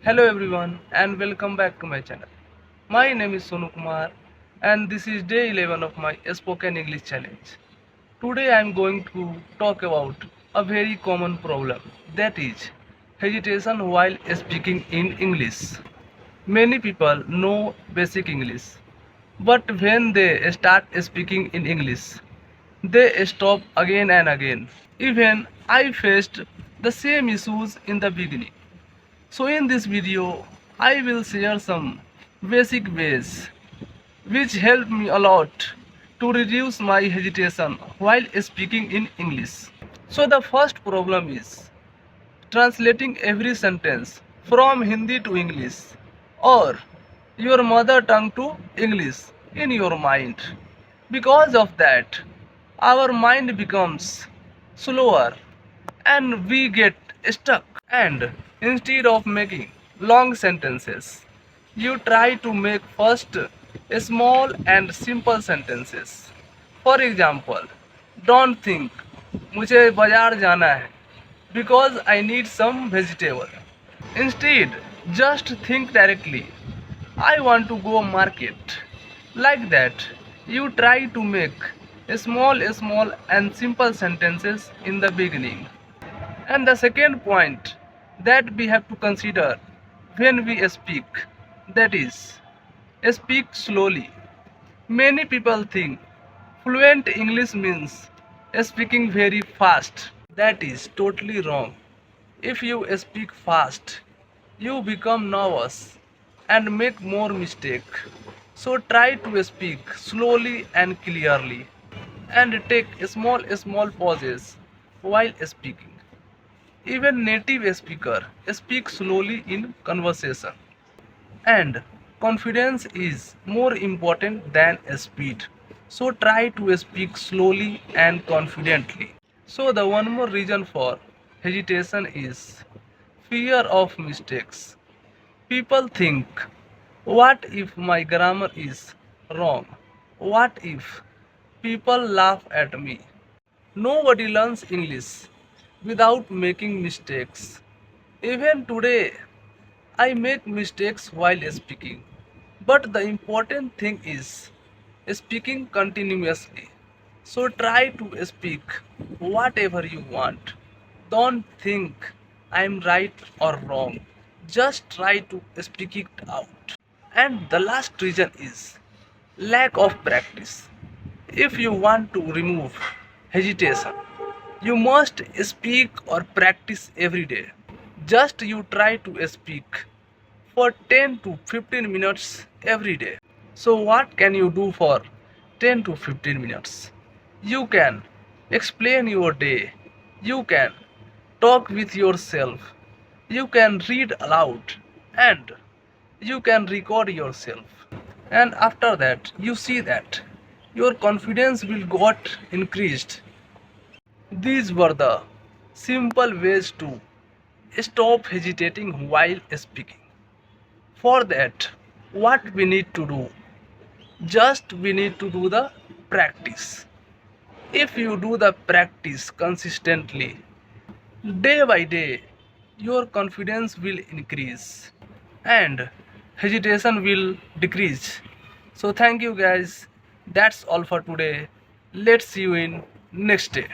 Hello everyone and welcome back to my channel. My name is Sonu Kumar and this is day 11 of my spoken English challenge. Today I am going to talk about a very common problem, that is hesitation while speaking in English. Many people know basic English, but when they start speaking in English, they stop again and again. Even I faced the same issues in the beginning. So in this video, I will share some basic ways which help me a lot to reduce my hesitation while speaking in English. So the first problem is translating every sentence from Hindi to English or your mother tongue to English in your mind. Because of that, our mind becomes slower and we get stuck. And instead of making long sentences, you try to make first small and simple sentences. For example, don't think मुझे बाजार जाना है because I need some vegetable. Instead, just think directly. I want to go market. Like that, you try to make small and simple sentences in the beginning. And the second point that we have to consider when we speak, that is, speak slowly. Many people think fluent English means speaking very fast. That is totally wrong. If you speak fast, you become nervous and make more mistake. So try to speak slowly and clearly and take small pauses while speaking. Even native speaker speak slowly in conversation. And confidence is more important than speed. So try to speak slowly and confidently. So the one more reason for hesitation is fear of mistakes. People think, what if my grammar is wrong? What if people laugh at me? Nobody learns English without making mistakes. Even today, I make mistakes while speaking. But the important thing is speaking continuously. So try to speak whatever you want. Don't think I'm right or wrong. Just try to speak it out. And the last reason is lack of practice. If you want to remove hesitation, you must speak or practice every day. Just you try to speak for 10 to 15 minutes every day. So, what can you do for 10 to 15 minutes? You can explain your day, you can talk with yourself, you can read aloud, and you can record yourself. And after that, you see that your confidence will got increased. These were the simple ways to stop hesitating while speaking. For that, what we need to do? Just we need to do the practice. If you do the practice consistently, day by day, your confidence will increase and hesitation will decrease. So, thank you guys. That's all for today. Let's see you in next day.